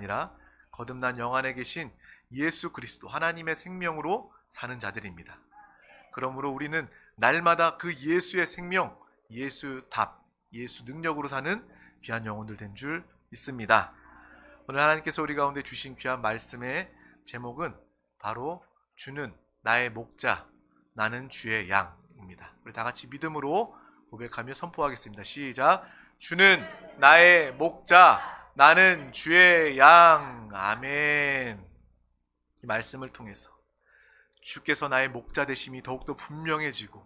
아니라 거듭난 영 안에 계신 예수 그리스도 하나님의 생명으로 사는 자들입니다. 그러므로 우리는 날마다 그 예수의 생명, 예수 답, 예수 능력으로 사는 귀한 영혼들 된 줄 믿습니다. 오늘 하나님께서 우리 가운데 주신 귀한 말씀의 제목은 바로 주는 나의 목자, 나는 주의 양입니다. 우리 다 같이 믿음으로 고백하며 선포하겠습니다. 시작. 주는 나의 목자, 나는 주의 양. 아멘. 이 말씀을 통해서 주께서 나의 목자 되심이 더욱더 분명해지고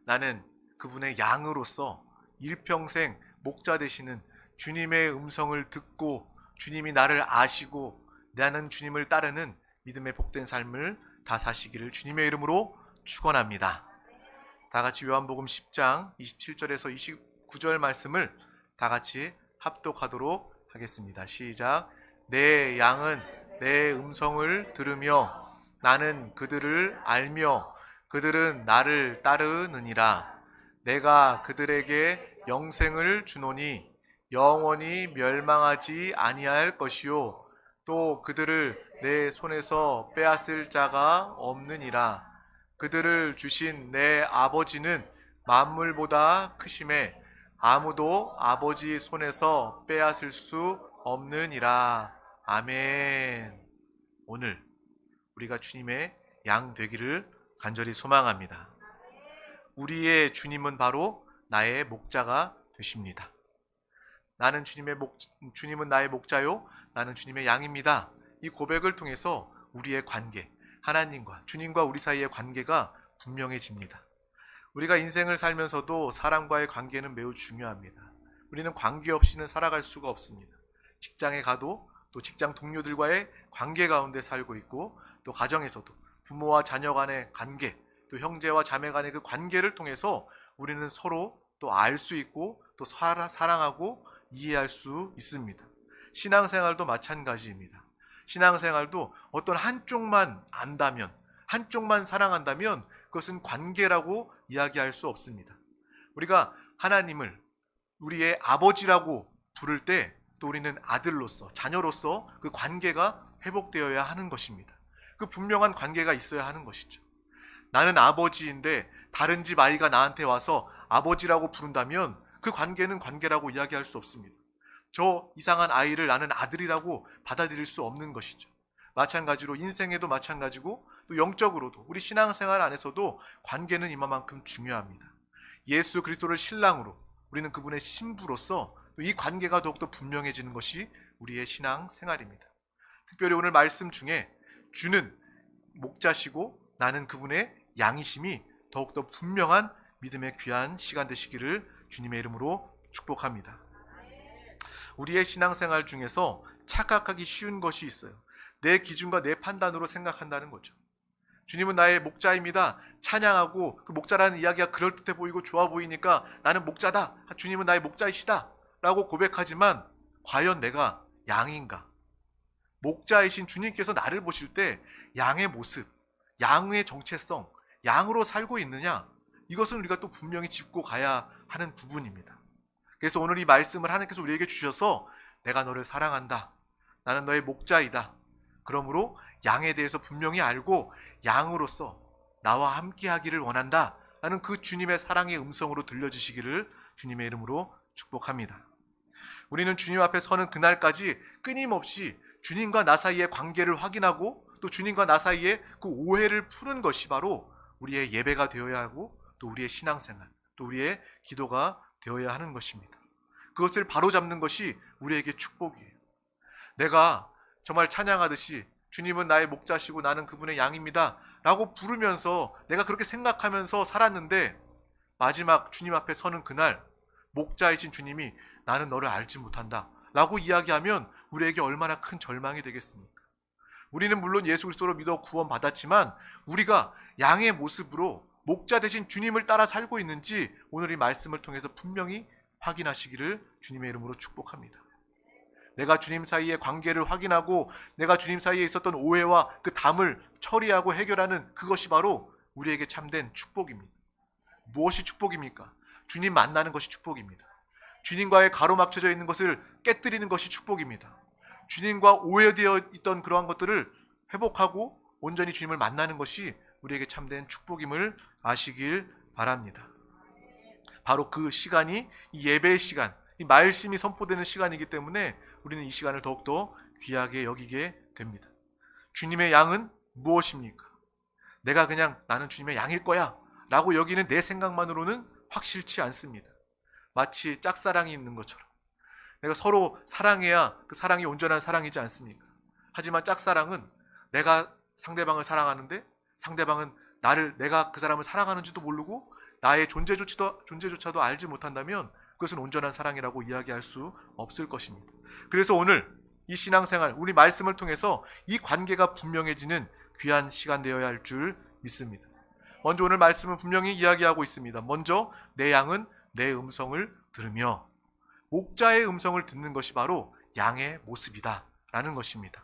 나는 그분의 양으로서 일평생 목자 되시는 주님의 음성을 듣고 주님이 나를 아시고 나는 주님을 따르는 믿음의 복된 삶을 다 사시기를 주님의 이름으로 축원합니다. 다 같이 요한복음 10장 27절에서 29절 말씀을 다 같이 합독하도록 하겠습니다. 시작. 내 양은 내 음성을 들으며 나는 그들을 알며 그들은 나를 따르느니라. 내가 그들에게 영생을 주노니 영원히 멸망하지 아니할 것이요 또 그들을 내 손에서 빼앗을 자가 없느니라. 그들을 주신 내 아버지는 만물보다 크심에 아무도 아버지 손에서 빼앗을 수 없느니라. 아멘. 오늘 우리가 주님의 양 되기를 간절히 소망합니다. 우리의 주님은 바로 나의 목자가 되십니다. 주님은 나의 목자요, 나는 주님의 양입니다. 이 고백을 통해서 우리의 관계, 하나님과 주님과 우리 사이의 관계가 분명해집니다. 우리가 인생을 살면서도 사람과의 관계는 매우 중요합니다. 우리는 관계 없이는 살아갈 수가 없습니다. 직장에 가도 또 직장 동료들과의 관계 가운데 살고 있고 또 가정에서도 부모와 자녀 간의 관계, 또 형제와 자매 간의 그 관계를 통해서 우리는 서로 또 알 수 있고 또 사랑하고 이해할 수 있습니다. 신앙생활도 마찬가지입니다. 신앙생활도 어떤 한쪽만 안다면, 한쪽만 사랑한다면 그것은 관계라고 이야기할 수 없습니다. 우리가 하나님을 우리의 아버지라고 부를 때 또 우리는 아들로서, 자녀로서 그 관계가 회복되어야 하는 것입니다. 그 분명한 관계가 있어야 하는 것이죠. 나는 아버지인데 다른 집 아이가 나한테 와서 아버지라고 부른다면 그 관계는 관계라고 이야기할 수 없습니다. 저 이상한 아이를 나는 아들이라고 받아들일 수 없는 것이죠. 마찬가지로 인생에도 마찬가지고 또 영적으로도 우리 신앙생활 안에서도 관계는 이만큼 중요합니다. 예수 그리스도를 신랑으로 우리는 그분의 신부로서 이 관계가 더욱더 분명해지는 것이 우리의 신앙생활입니다. 특별히 오늘 말씀 중에 주는 목자시고 나는 그분의 양이심이 더욱더 분명한 믿음의 귀한 시간 되시기를 주님의 이름으로 축복합니다. 우리의 신앙생활 중에서 착각하기 쉬운 것이 있어요. 내 기준과 내 판단으로 생각한다는 거죠. 주님은 나의 목자입니다. 찬양하고 그 목자라는 이야기가 그럴듯해 보이고 좋아 보이니까 나는 목자다. 주님은 나의 목자이시다. 라고 고백하지만 과연 내가 양인가? 목자이신 주님께서 나를 보실 때 양의 모습, 양의 정체성, 양으로 살고 있느냐? 이것은 우리가 또 분명히 짚고 가야 하는 부분입니다. 그래서 오늘 이 말씀을 하나님께서 우리에게 주셔서 내가 너를 사랑한다. 나는 너의 목자이다. 그러므로 양에 대해서 분명히 알고 양으로서 나와 함께 하기를 원한다. 라는 그 주님의 사랑의 음성으로 들려주시기를 주님의 이름으로 축복합니다. 우리는 주님 앞에 서는 그날까지 끊임없이 주님과 나 사이의 관계를 확인하고 또 주님과 나 사이의 그 오해를 푸는 것이 바로 우리의 예배가 되어야 하고 또 우리의 신앙생활, 또 우리의 기도가 되어야 하는 것입니다. 그것을 바로잡는 것이 우리에게 축복이에요. 내가 정말 찬양하듯이 주님은 나의 목자시고 나는 그분의 양입니다 라고 부르면서 내가 그렇게 생각하면서 살았는데 마지막 주님 앞에 서는 그날 목자이신 주님이 나는 너를 알지 못한다 라고 이야기하면 우리에게 얼마나 큰 절망이 되겠습니까? 우리는 물론 예수 그리스도로 믿어 구원 받았지만 우리가 양의 모습으로 목자 되신 주님을 따라 살고 있는지 오늘 이 말씀을 통해서 분명히 확인하시기를 주님의 이름으로 축복합니다. 내가 주님 사이의 관계를 확인하고 내가 주님 사이에 있었던 오해와 그 담을 처리하고 해결하는 그것이 바로 우리에게 참된 축복입니다. 무엇이 축복입니까? 주님 만나는 것이 축복입니다. 주님과의 가로막혀져 있는 것을 깨뜨리는 것이 축복입니다. 주님과 오해되어 있던 그러한 것들을 회복하고 온전히 주님을 만나는 것이 우리에게 참된 축복임을 아시길 바랍니다. 바로 그 시간이 이 예배의 시간, 이 말씀이 선포되는 시간이기 때문에 우리는 이 시간을 더욱더 귀하게 여기게 됩니다. 주님의 양은 무엇입니까? 내가 그냥 나는 주님의 양일 거야 라고 여기는 내 생각만으로는 확실치 않습니다. 마치 짝사랑이 있는 것처럼 내가 서로 사랑해야 그 사랑이 온전한 사랑이지 않습니까? 하지만 짝사랑은 내가 상대방을 사랑하는데 상대방은 내가 그 사람을 사랑하는지도 모르고 나의 존재조차도 알지 못한다면 그것은 온전한 사랑이라고 이야기할 수 없을 것입니다. 그래서 오늘 이 신앙생활, 우리 말씀을 통해서 이 관계가 분명해지는 귀한 시간 되어야 할 줄 믿습니다. 먼저 오늘 말씀은 분명히 이야기하고 있습니다. 먼저 내 양은 내 음성을 들으며, 목자의 음성을 듣는 것이 바로 양의 모습이다 라는 것입니다.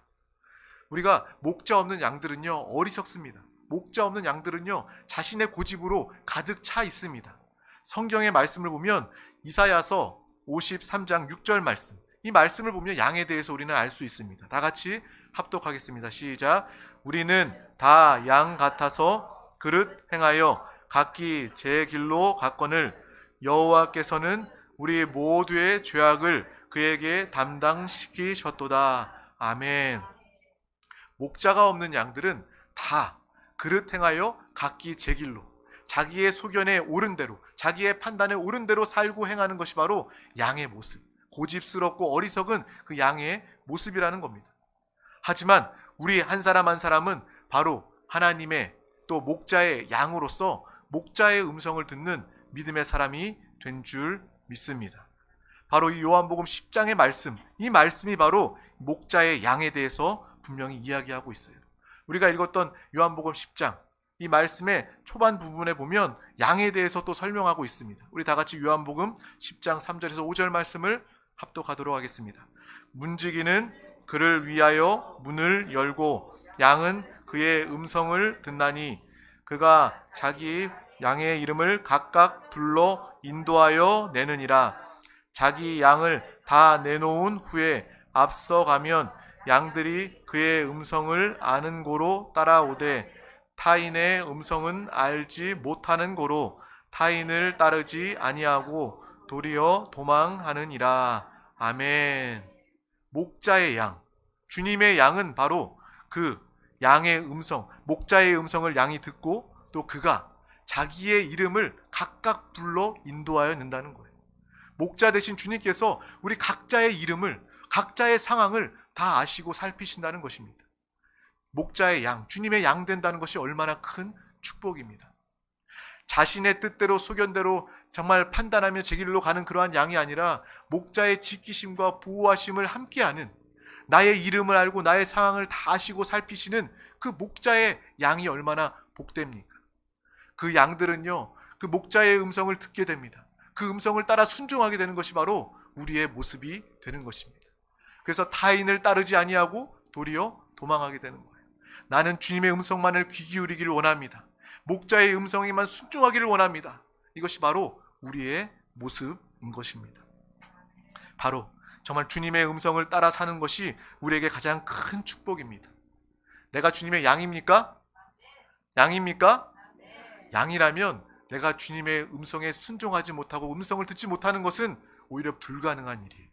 우리가 목자 없는 양들은요 어리석습니다. 목자 없는 양들은요 자신의 고집으로 가득 차 있습니다. 성경의 말씀을 보면 이사야서 53장 6절 말씀, 이 말씀을 보면 양에 대해서 우리는 알 수 있습니다. 다 같이 합독하겠습니다. 시작. 우리는 다 양 같아서 그릇 행하여 각기 제 길로 갔거늘 여호와께서는 우리 모두의 죄악을 그에게 담당시키셨도다. 아멘. 목자가 없는 양들은 다 그릇 행하여 각기 제 길로, 자기의 소견에 옳은 대로, 자기의 판단에 옳은 대로 살고 행하는 것이 바로 양의 모습, 고집스럽고 어리석은 그 양의 모습이라는 겁니다. 하지만 우리 한 사람 한 사람은 바로 하나님의 또 목자의 양으로서 목자의 음성을 듣는 믿음의 사람이 된 줄 믿습니다. 바로 이 요한복음 10장의 말씀, 이 말씀이 바로 목자의 양에 대해서 분명히 이야기하고 있어요. 우리가 읽었던 요한복음 10장, 이 말씀의 초반 부분에 보면 양에 대해서 또 설명하고 있습니다. 우리 다 같이 요한복음 10장 3절에서 5절 말씀을 합독하도록 하겠습니다. 문지기는 그를 위하여 문을 열고 양은 그의 음성을 듣나니 그가 자기 양의 이름을 각각 불러 인도하여 내느니라. 자기 양을 다 내놓은 후에 앞서가면 양들이 그의 음성을 아는 고로 따라오되 타인의 음성은 알지 못하는 고로 타인을 따르지 아니하고 도리어 도망하느니라. 아멘. 목자의 양, 주님의 양은 바로 그 양의 음성, 목자의 음성을 양이 듣고 또 그가 자기의 이름을 각각 불러 인도하여 낸다는 거예요. 목자 되신 주님께서 우리 각자의 이름을, 각자의 상황을 다 아시고 살피신다는 것입니다. 목자의 양, 주님의 양 된다는 것이 얼마나 큰 축복입니다. 자신의 뜻대로 소견대로 정말 판단하며 제 길로 가는 그러한 양이 아니라 목자의 지키심과 보호하심을 함께하는, 나의 이름을 알고 나의 상황을 다 아시고 살피시는 그 목자의 양이 얼마나 복됩니까? 그 양들은요 그 목자의 음성을 듣게 됩니다. 그 음성을 따라 순종하게 되는 것이 바로 우리의 모습이 되는 것입니다. 그래서 타인을 따르지 아니하고 도리어 도망하게 되는 거예요. 나는 주님의 음성만을 귀 기울이기를 원합니다. 목자의 음성에만 순종하기를 원합니다. 이것이 바로 우리의 모습인 것입니다. 바로 정말 주님의 음성을 따라 사는 것이 우리에게 가장 큰 축복입니다. 내가 주님의 양입니까? 양입니까? 양이라면 내가 주님의 음성에 순종하지 못하고 음성을 듣지 못하는 것은 오히려 불가능한 일이에요.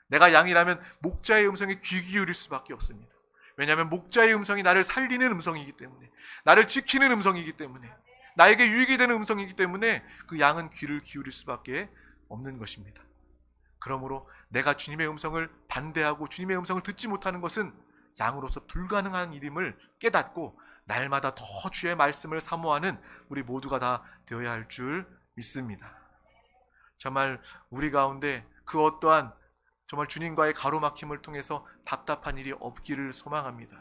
내가 양이라면 목자의 음성에 귀 기울일 수밖에 없습니다. 왜냐하면 목자의 음성이 나를 살리는 음성이기 때문에, 나를 지키는 음성이기 때문에, 나에게 유익이 되는 음성이기 때문에 그 양은 귀를 기울일 수밖에 없는 것입니다. 그러므로 내가 주님의 음성을 반대하고 주님의 음성을 듣지 못하는 것은 양으로서 불가능한 일임을 깨닫고 날마다 더 주의 말씀을 사모하는 우리 모두가 다 되어야 할 줄 믿습니다. 정말 우리 가운데 그 어떠한 정말 주님과의 가로막힘을 통해서 답답한 일이 없기를 소망합니다.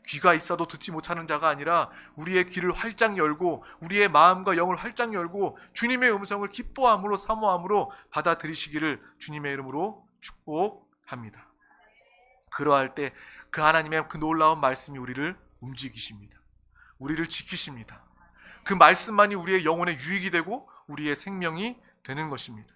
귀가 있어도 듣지 못하는 자가 아니라 우리의 귀를 활짝 열고 우리의 마음과 영을 활짝 열고 주님의 음성을 기뻐함으로 사모함으로 받아들이시기를 주님의 이름으로 축복합니다. 그러할 때 그 하나님의 그 놀라운 말씀이 우리를 움직이십니다. 우리를 지키십니다. 그 말씀만이 우리의 영혼의 유익이 되고 우리의 생명이 되는 것입니다.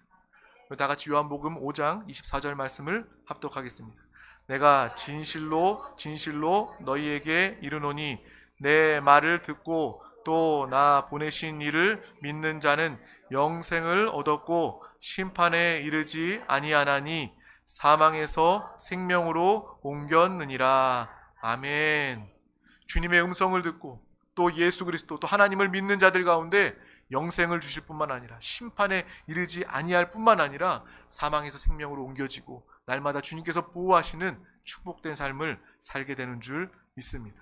다 같이 요한복음 5장 24절 말씀을 합독하겠습니다. 내가 진실로 진실로 너희에게 이르노니 내 말을 듣고 또 나 보내신 이를 믿는 자는 영생을 얻었고 심판에 이르지 아니하나니 사망에서 생명으로 옮겼느니라. 아멘. 주님의 음성을 듣고 또 예수 그리스도 또 하나님을 믿는 자들 가운데 영생을 주실 뿐만 아니라 심판에 이르지 아니할 뿐만 아니라 사망에서 생명으로 옮겨지고 날마다 주님께서 보호하시는 축복된 삶을 살게 되는 줄 믿습니다.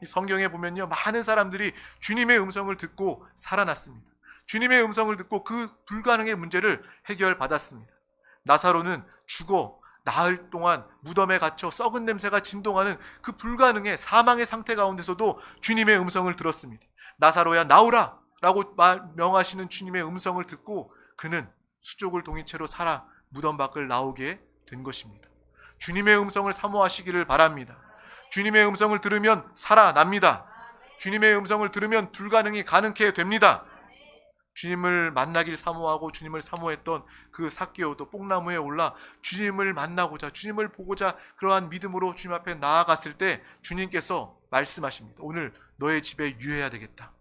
이 성경에 보면요, 많은 사람들이 주님의 음성을 듣고 살아났습니다. 주님의 음성을 듣고 그 불가능의 문제를 해결받았습니다. 나사로는 죽어 나흘 동안 무덤에 갇혀 썩은 냄새가 진동하는 그 불가능의 사망의 상태 가운데서도 주님의 음성을 들었습니다. 나사로야 나오라 라고 명하시는 주님의 음성을 듣고 그는 수족을 동인 채로 살아 무덤 밖을 나오게 된 것입니다. 주님의 음성을 사모하시기를 바랍니다. 주님의 음성을 들으면 살아납니다. 주님의 음성을 들으면 불가능이 가능케 됩니다. 주님을 만나길 사모하고 주님을 사모했던 그 삭개오도 뽕나무에 올라 주님을 만나고자 주님을 보고자 그러한 믿음으로 주님 앞에 나아갔을 때 주님께서 말씀하십니다. 오늘 너의 집에 유해야 되겠다.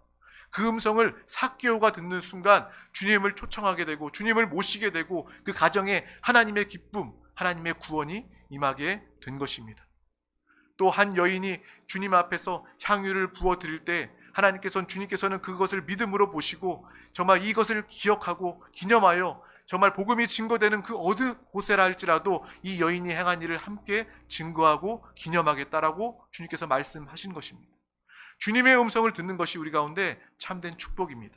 그 음성을 삭개오가 듣는 순간 주님을 초청하게 되고 주님을 모시게 되고 그 가정에 하나님의 기쁨, 하나님의 구원이 임하게 된 것입니다. 또 한 여인이 주님 앞에서 향유를 부어 드릴 때 주님께서는 그것을 믿음으로 보시고 정말 이것을 기억하고 기념하여 정말 복음이 증거되는 그 어느 곳에라 할지라도 이 여인이 행한 일을 함께 증거하고 기념하겠다라고 주님께서 말씀하신 것입니다. 주님의 음성을 듣는 것이 우리 가운데 참된 축복입니다.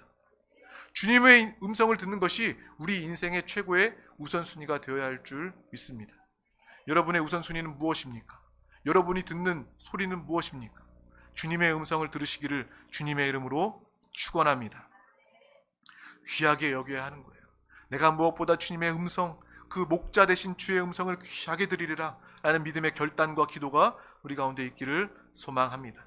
주님의 음성을 듣는 것이 우리 인생의 최고의 우선순위가 되어야 할 줄 믿습니다. 여러분의 우선순위는 무엇입니까? 여러분이 듣는 소리는 무엇입니까? 주님의 음성을 들으시기를 주님의 이름으로 축원합니다. 귀하게 여겨야 하는 거예요. 내가 무엇보다 주님의 음성, 그 목자 되신 주의 음성을 귀하게 드리리라 라는 믿음의 결단과 기도가 우리 가운데 있기를 소망합니다.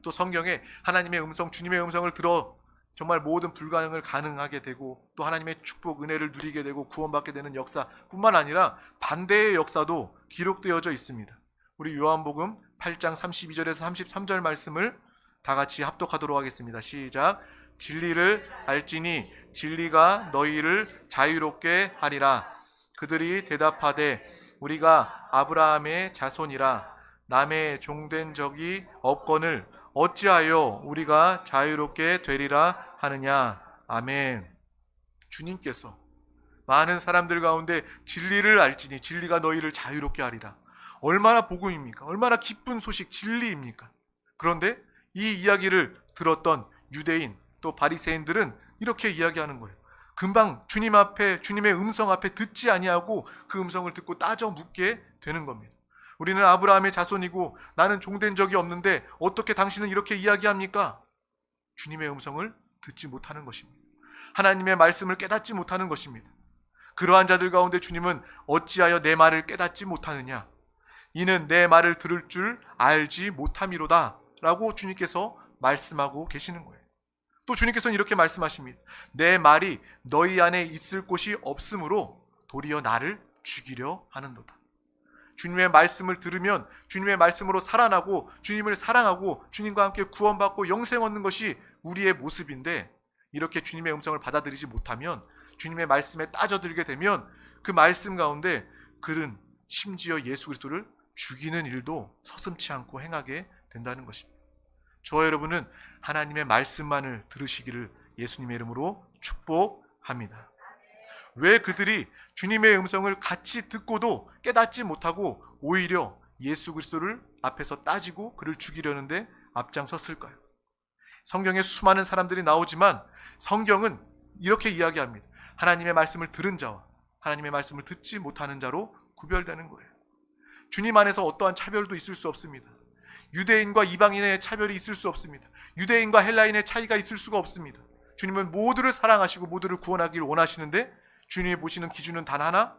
또 성경에 하나님의 음성, 주님의 음성을 들어 정말 모든 불가능을 가능하게 되고 또 하나님의 축복, 은혜를 누리게 되고 구원받게 되는 역사뿐만 아니라 반대의 역사도 기록되어져 있습니다. 우리 요한복음 8장 32절에서 33절 말씀을 다 같이 합독하도록 하겠습니다. 시작. 진리를 알지니 진리가 너희를 자유롭게 하리라. 그들이 대답하되 우리가 아브라함의 자손이라 남의 종된 적이 없거늘 어찌하여 우리가 자유롭게 되리라 하느냐. 아멘. 주님께서 많은 사람들 가운데 진리를 알지니 진리가 너희를 자유롭게 하리라. 얼마나 복음입니까? 얼마나 기쁜 소식, 진리입니까? 그런데 이 이야기를 들었던 유대인 또 바리새인들은 이렇게 이야기하는 거예요. 금방 주님 앞에, 주님의 음성 앞에 듣지 아니하고 그 음성을 듣고 따져 묻게 되는 겁니다. 우리는 아브라함의 자손이고 나는 종된 적이 없는데 어떻게 당신은 이렇게 이야기합니까? 주님의 음성을 듣지 못하는 것입니다. 하나님의 말씀을 깨닫지 못하는 것입니다. 그러한 자들 가운데 주님은 어찌하여 내 말을 깨닫지 못하느냐? 이는 내 말을 들을 줄 알지 못함이로다 라고 주님께서 말씀하고 계시는 거예요. 또 주님께서는 이렇게 말씀하십니다. 내 말이 너희 안에 있을 곳이 없으므로 도리어 나를 죽이려 하는도다. 주님의 말씀을 들으면 주님의 말씀으로 살아나고 주님을 사랑하고 주님과 함께 구원받고 영생 얻는 것이 우리의 모습인데 이렇게 주님의 음성을 받아들이지 못하면 주님의 말씀에 따져들게 되면 그 말씀 가운데 그는 심지어 예수 그리스도를 죽이는 일도 서슴지 않고 행하게 된다는 것입니다. 저와 여러분은 하나님의 말씀만을 들으시기를 예수님의 이름으로 축복합니다. 왜 그들이 주님의 음성을 같이 듣고도 깨닫지 못하고 오히려 예수 그리스도를 앞에서 따지고 그를 죽이려는데 앞장섰을까요? 성경에 수많은 사람들이 나오지만 성경은 이렇게 이야기합니다. 하나님의 말씀을 들은 자와 하나님의 말씀을 듣지 못하는 자로 구별되는 거예요. 주님 안에서 어떠한 차별도 있을 수 없습니다. 유대인과 이방인의 차별이 있을 수 없습니다. 유대인과 헬라인의 차이가 있을 수가 없습니다. 주님은 모두를 사랑하시고 모두를 구원하기를 원하시는데 주님이 보시는 기준은 단 하나,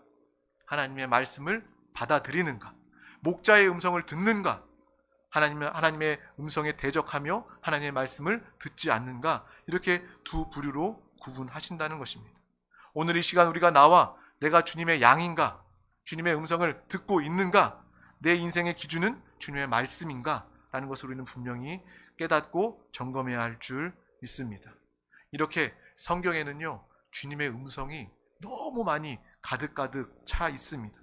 하나님의 말씀을 받아들이는가, 목자의 음성을 듣는가, 하나님의 음성에 대적하며 하나님의 말씀을 듣지 않는가, 이렇게 두 부류로 구분하신다는 것입니다. 오늘 이 시간 우리가 나와 내가 주님의 양인가, 주님의 음성을 듣고 있는가, 내 인생의 기준은 주님의 말씀인가? 라는 것을 우리는 분명히 깨닫고 점검해야 할 줄 믿습니다. 이렇게 성경에는요, 주님의 음성이 너무 많이 가득가득 차 있습니다.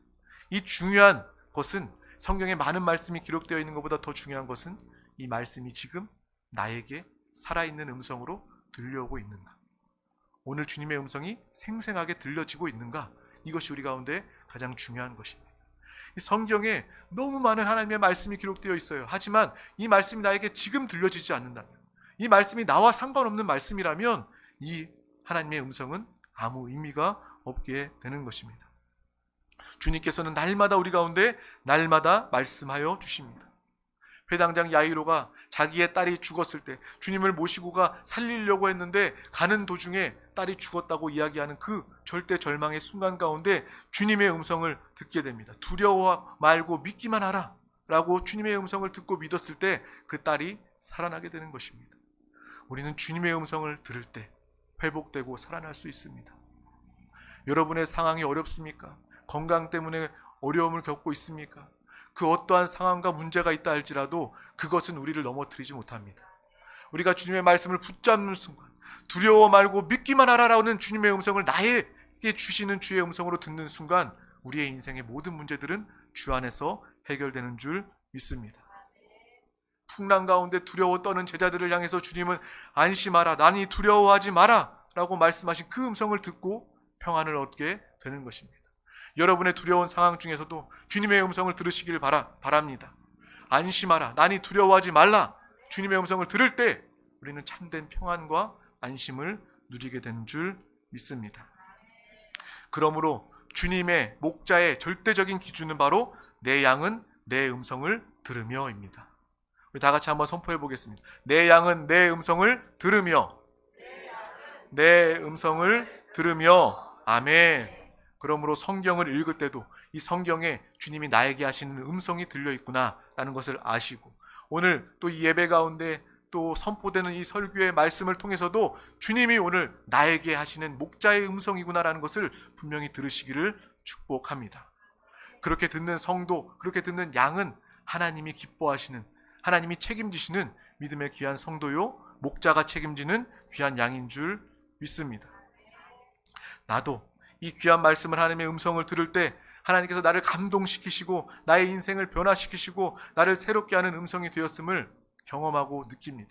이 중요한 것은, 성경에 많은 말씀이 기록되어 있는 것보다 더 중요한 것은 이 말씀이 지금 나에게 살아있는 음성으로 들려오고 있는가? 오늘 주님의 음성이 생생하게 들려지고 있는가? 이것이 우리 가운데 가장 중요한 것입니다. 이 성경에 너무 많은 하나님의 말씀이 기록되어 있어요. 하지만 이 말씀이 나에게 지금 들려지지 않는다면, 이 말씀이 나와 상관없는 말씀이라면 이 하나님의 음성은 아무 의미가 없게 되는 것입니다. 주님께서는 날마다 우리 가운데 날마다 말씀하여 주십니다. 회당장 야이로가 자기의 딸이 죽었을 때 주님을 모시고 가 살리려고 했는데 가는 도중에 딸이 죽었다고 이야기하는 그 절대 절망의 순간 가운데 주님의 음성을 듣게 됩니다. 두려워 말고 믿기만 하라 라고 주님의 음성을 듣고 믿었을 때 그 딸이 살아나게 되는 것입니다. 우리는 주님의 음성을 들을 때 회복되고 살아날 수 있습니다. 여러분의 상황이 어렵습니까? 건강 때문에 어려움을 겪고 있습니까? 그 어떠한 상황과 문제가 있다 할지라도 그것은 우리를 넘어뜨리지 못합니다. 우리가 주님의 말씀을 붙잡는 순간, 두려워 말고 믿기만 하라라는 주님의 음성을 나에게 주시는 주의 음성으로 듣는 순간, 우리의 인생의 모든 문제들은 주 안에서 해결되는 줄 믿습니다. 풍랑 가운데 두려워 떠는 제자들을 향해서 주님은 안심하라, 나니 두려워하지 마라 라고 말씀하신 그 음성을 듣고 평안을 얻게 되는 것입니다. 여러분의 두려운 상황 중에서도 주님의 음성을 들으시길 바랍니다. 안심하라, 나니 두려워하지 말라, 주님의 음성을 들을 때 우리는 참된 평안과 안심을 누리게 되는 줄 믿습니다. 그러므로 주님의 목자의 절대적인 기준은 바로 내 양은 내 음성을 들으며입니다. 우리 다 같이 한번 선포해 보겠습니다. 내 양은 내 음성을 들으며, 내 음성을 들으며. 아멘. 그러므로 성경을 읽을 때도 이 성경에 주님이 나에게 하시는 음성이 들려있구나 라는 것을 아시고, 오늘 또 이 예배 가운데 또 선포되는 이 설교의 말씀을 통해서도 주님이 오늘 나에게 하시는 목자의 음성이구나 라는 것을 분명히 들으시기를 축복합니다. 그렇게 듣는 성도, 그렇게 듣는 양은 하나님이 기뻐하시는, 하나님이 책임지시는 믿음의 귀한 성도요, 목자가 책임지는 귀한 양인 줄 믿습니다. 나도 이 귀한 말씀을, 하나님의 음성을 들을 때 하나님께서 나를 감동시키시고 나의 인생을 변화시키시고 나를 새롭게 하는 음성이 되었음을 경험하고 느낍니다.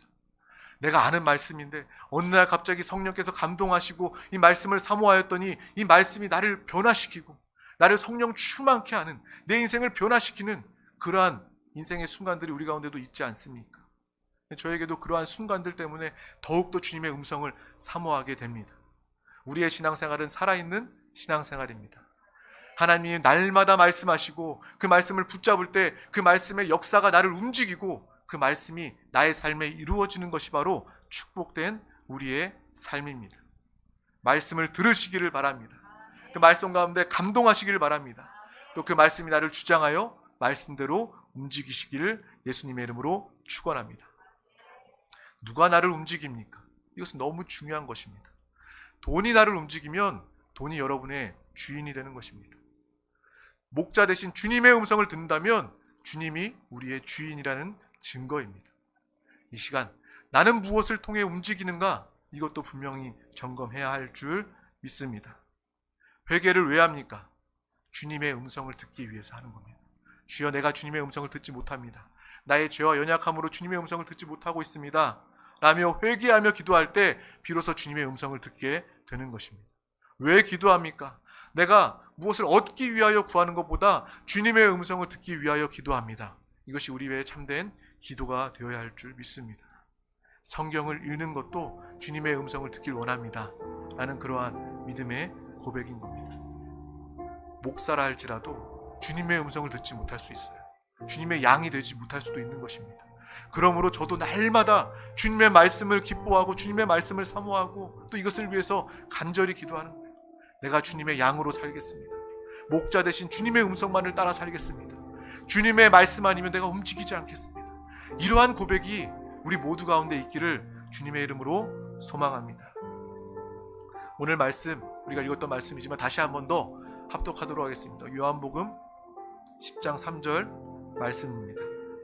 내가 아는 말씀인데 어느 날 갑자기 성령께서 감동하시고 이 말씀을 사모하였더니 이 말씀이 나를 변화시키고 나를 성령 충만케 하는, 내 인생을 변화시키는 그러한 인생의 순간들이 우리 가운데도 있지 않습니까? 저에게도 그러한 순간들 때문에 더욱더 주님의 음성을 사모하게 됩니다. 우리의 신앙생활은 살아있는 신앙생활입니다. 하나님이 날마다 말씀하시고 그 말씀을 붙잡을 때 그 말씀의 역사가 나를 움직이고 그 말씀이 나의 삶에 이루어지는 것이 바로 축복된 우리의 삶입니다. 말씀을 들으시기를 바랍니다. 그 말씀 가운데 감동하시기를 바랍니다. 또 그 말씀이 나를 주장하여 말씀대로 움직이시기를 예수님의 이름으로 축원합니다. 누가 나를 움직입니까? 이것은 너무 중요한 것입니다. 돈이 나를 움직이면 돈이 여러분의 주인이 되는 것입니다. 목자 대신 주님의 음성을 듣는다면 주님이 우리의 주인이라는 증거입니다. 이 시간 나는 무엇을 통해 움직이는가? 이것도 분명히 점검해야 할 줄 믿습니다. 회개를 왜 합니까? 주님의 음성을 듣기 위해서 하는 겁니다. 주여, 내가 주님의 음성을 듣지 못합니다. 나의 죄와 연약함으로 주님의 음성을 듣지 못하고 있습니다 라며 회개하며 기도할 때 비로소 주님의 음성을 듣게 되는 것입니다. 왜 기도합니까? 내가 무엇을 얻기 위하여 구하는 것보다 주님의 음성을 듣기 위하여 기도합니다. 이것이 우리의 참된 기도가 되어야 할 줄 믿습니다. 성경을 읽는 것도 주님의 음성을 듣길 원합니다 라는 그러한 믿음의 고백인 겁니다. 목사라 할지라도 주님의 음성을 듣지 못할 수 있어요. 주님의 양이 되지 못할 수도 있는 것입니다. 그러므로 저도 날마다 주님의 말씀을 기뻐하고 주님의 말씀을 사모하고 또 이것을 위해서 간절히 기도하는 거예요. 내가 주님의 양으로 살겠습니다. 목자 대신 주님의 음성만을 따라 살겠습니다. 주님의 말씀 아니면 내가 움직이지 않겠습니다. 이러한 고백이 우리 모두 가운데 있기를 주님의 이름으로 소망합니다. 오늘 말씀, 우리가 읽었던 말씀이지만 다시 한 번 더 합독하도록 하겠습니다. 요한복음 10장 3절 말씀입니다.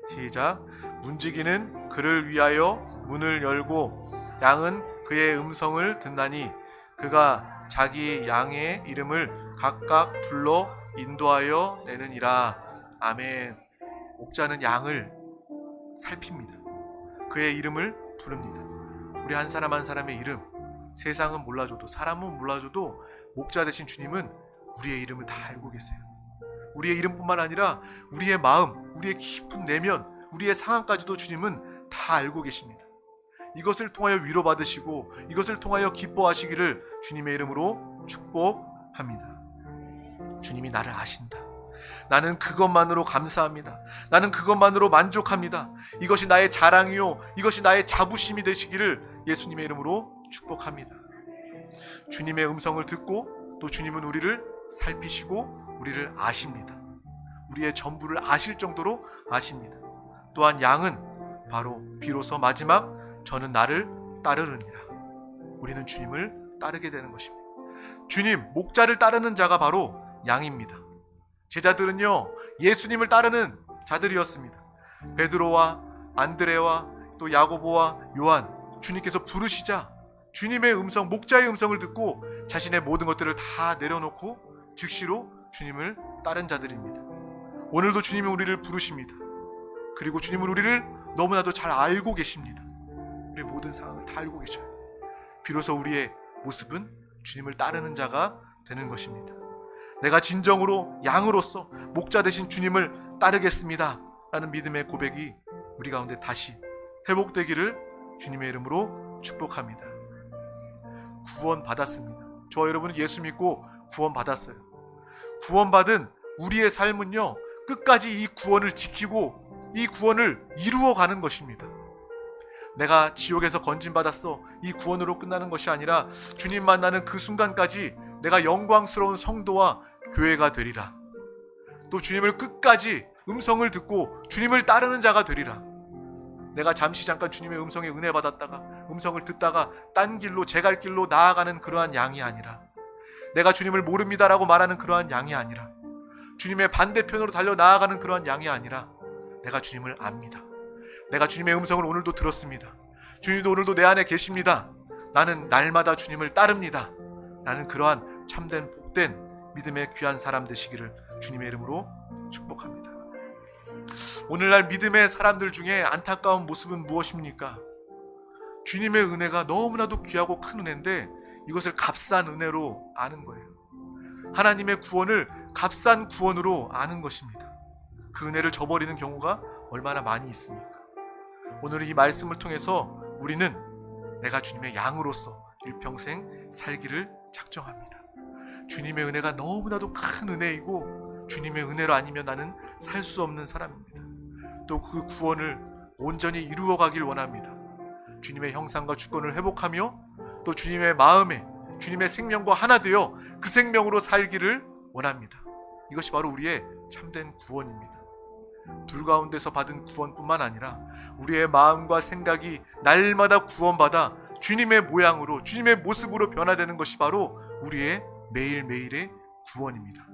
시작. 문지기는 그를 위하여 문을 열고 양은 그의 음성을 듣나니 그가 자기 양의 이름을 각각 불러 인도하여 내느니라. 아멘. 목자는 양을 살핍니다. 그의 이름을 부릅니다. 우리 한 사람 한 사람의 이름, 세상은 몰라줘도, 사람은 몰라줘도 목자 되신 주님은 우리의 이름을 다 알고 계세요. 우리의 이름뿐만 아니라 우리의 마음, 우리의 깊은 내면, 우리의 상황까지도 주님은 다 알고 계십니다. 이것을 통하여 위로받으시고 이것을 통하여 기뻐하시기를 주님의 이름으로 축복합니다. 주님이 나를 아신다. 나는 그것만으로 감사합니다. 나는 그것만으로 만족합니다. 이것이 나의 자랑이요, 이것이 나의 자부심이 되시기를 예수님의 이름으로 축복합니다. 주님의 음성을 듣고 또 주님은 우리를 살피시고 우리를 아십니다. 우리의 전부를 아실 정도로 아십니다. 또한 양은 바로 비로소 마지막 저는 나를 따르느니라. 우리는 주님을 따르게 되는 것입니다. 주님, 목자를 따르는 자가 바로 양입니다. 제자들은요, 예수님을 따르는 자들이었습니다. 베드로와 안드레와 또 야고보와 요한, 주님께서 부르시자 주님의 음성, 목자의 음성을 듣고 자신의 모든 것들을 다 내려놓고 즉시로 주님을 따른 자들입니다. 오늘도 주님은 우리를 부르십니다. 그리고 주님은 우리를 너무나도 잘 알고 계십니다. 우리의 모든 상황을 다 알고 계셔요. 비로소 우리의 모습은 주님을 따르는 자가 되는 것입니다. 내가 진정으로 양으로서 목자 되신 주님을 따르겠습니다 라는 믿음의 고백이 우리 가운데 다시 회복되기를 주님의 이름으로 축복합니다. 구원 받았습니다. 저와 여러분은 예수 믿고 구원 받았어요. 구원받은 우리의 삶은요, 끝까지 이 구원을 지키고 이 구원을 이루어가는 것입니다. 내가 지옥에서 건진받았어, 이 구원으로 끝나는 것이 아니라 주님 만나는 그 순간까지 내가 영광스러운 성도와 교회가 되리라. 또 주님을 끝까지 음성을 듣고 주님을 따르는 자가 되리라. 내가 잠깐 주님의 음성에 은혜 받았다가 음성을 듣다가 딴 길로 제 갈 길로 나아가는 그러한 양이 아니라, 내가 주님을 모릅니다라고 말하는 그러한 양이 아니라, 주님의 반대편으로 달려 나아가는 그러한 양이 아니라, 내가 주님을 압니다. 내가 주님의 음성을 오늘도 들었습니다. 주님도 오늘도 내 안에 계십니다. 나는 날마다 주님을 따릅니다. 나는 그러한 참된 복된 믿음의 귀한 사람 되시기를 주님의 이름으로 축복합니다. 오늘날 믿음의 사람들 중에 안타까운 모습은 무엇입니까? 주님의 은혜가 너무나도 귀하고 큰 은혜인데 이것을 값싼 은혜로 아는 거예요. 하나님의 구원을 값싼 구원으로 아는 것입니다. 그 은혜를 저버리는 경우가 얼마나 많이 있습니까? 오늘 이 말씀을 통해서 우리는 내가 주님의 양으로서 일평생 살기를 작정합니다. 주님의 은혜가 너무나도 큰 은혜이고 주님의 은혜로 아니면 나는 살 수 없는 사람입니다. 또 그 구원을 온전히 이루어가길 원합니다. 주님의 형상과 주권을 회복하며 또 주님의 마음에 주님의 생명과 하나 되어 그 생명으로 살기를 원합니다. 이것이 바로 우리의 참된 구원입니다. 불 가운데서 받은 구원뿐만 아니라 우리의 마음과 생각이 날마다 구원받아 주님의 모양으로 주님의 모습으로 변화되는 것이 바로 우리의 매일매일의 구원입니다.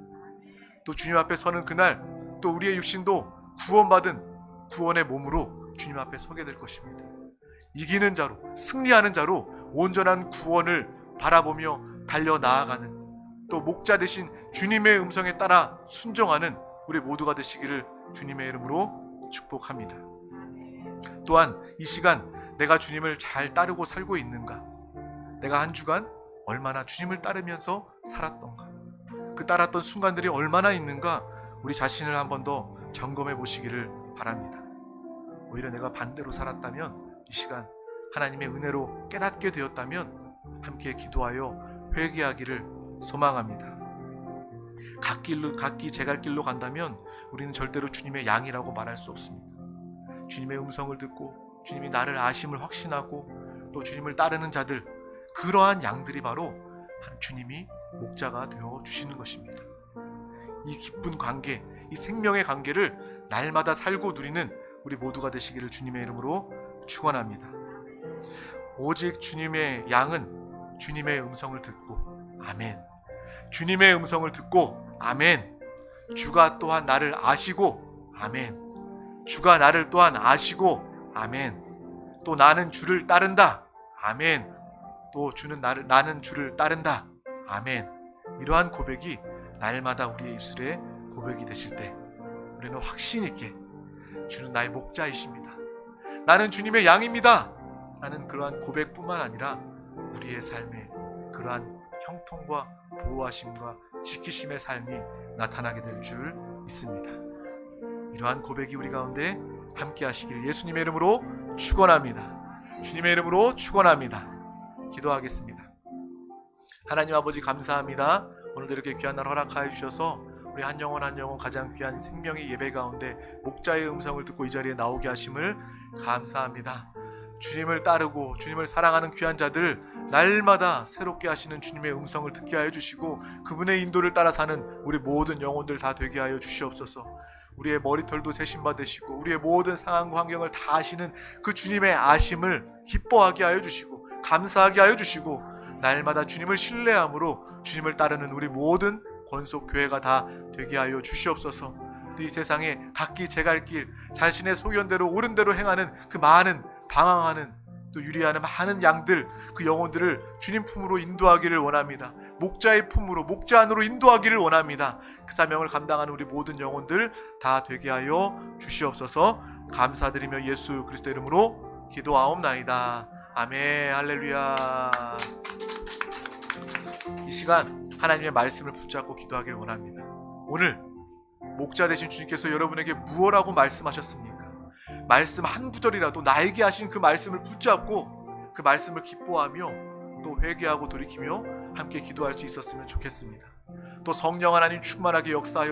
또 주님 앞에 서는 그날 또 우리의 육신도 구원받은 구원의 몸으로 주님 앞에 서게 될 것입니다. 이기는 자로, 승리하는 자로 온전한 구원을 바라보며 달려나아가는, 또 목자 되신 주님의 음성에 따라 순종하는 우리 모두가 되시기를 주님의 이름으로 축복합니다. 또한 이 시간 내가 주님을 잘 따르고 살고 있는가? 내가 한 주간 얼마나 주님을 따르면서 살았던가? 그 따랐던 순간들이 얼마나 있는가? 우리 자신을 한 번 더 점검해 보시기를 바랍니다. 오히려 내가 반대로 살았다면 이 시간 하나님의 은혜로 깨닫게 되었다면 함께 기도하여 회개하기를 소망합니다. 각기 제 갈 길로 간다면 우리는 절대로 주님의 양이라고 말할 수 없습니다. 주님의 음성을 듣고 주님이 나를 아심을 확신하고 또 주님을 따르는 자들, 그러한 양들이 바로 주님이 목자가 되어 주시는 것입니다. 이 기쁜 관계, 이 생명의 관계를 날마다 살고 누리는 우리 모두가 되시기를 주님의 이름으로 축원합니다. 오직 주님의 양은 주님의 음성을 듣고 아멘. 주님의 음성을 듣고 아멘. 주가 또한 나를 아시고 아멘. 주가 나를 또한 아시고 아멘. 또 나는 주를 따른다. 아멘. 또 나는 주를 따른다. 아멘. 이러한 고백이 날마다 우리의 입술에 고백이 되실 때 우리는 확신 있게 주는 나의 목자이십니다. 나는 주님의 양입니다. 라는 그러한 고백뿐만 아니라 우리의 삶에 그러한 형통과 보호하심과 지키심의 삶이 나타나게 될 줄 믿습니다. 이러한 고백이 우리 가운데 함께 하시길 예수님의 이름으로 축원합니다. 주님의 이름으로 축원합니다. 기도하겠습니다. 하나님 아버지 감사합니다. 오늘도 이렇게 귀한 날 허락하여 주셔서 우리 한 영혼 한 영혼 가장 귀한 생명의 예배 가운데 목자의 음성을 듣고 이 자리에 나오게 하심을 감사합니다. 주님을 따르고 주님을 사랑하는 귀한 자들 날마다 새롭게 하시는 주님의 음성을 듣게 하여 주시고 그분의 인도를 따라 사는 우리 모든 영혼들 다 되게 하여 주시옵소서. 우리의 머리털도 세심받으시고 우리의 모든 상황과 환경을 다 아시는 그 주님의 아심을 기뻐하게 하여 주시고 감사하게 하여 주시고 날마다 주님을 신뢰함으로 주님을 따르는 우리 모든 권속교회가 다 되게 하여 주시옵소서. 또 이 세상에 각기 제갈 길 자신의 소견대로 옳은 대로 행하는 그 많은 방황하는 또 유리하는 많은 양들 그 영혼들을 주님 품으로 인도하기를 원합니다. 목자의 품으로 목자 안으로 인도하기를 원합니다. 그 사명을 감당하는 우리 모든 영혼들 다 되게 하여 주시옵소서. 감사드리며 예수 그리스도 이름으로 기도하옵나이다. 아멘. 할렐루야. 이 시간 하나님의 말씀을 붙잡고 기도하기를 원합니다. 오늘 목자 되신 주님께서 여러분에게 무엇라고 말씀하셨습니까? 말씀 한 구절이라도 나에게 하신 그 말씀을 붙잡고 그 말씀을 기뻐하며 또 회개하고 돌이키며 함께 기도할 수 있었으면 좋겠습니다. 또 성령 하나님 충만하게 역사하여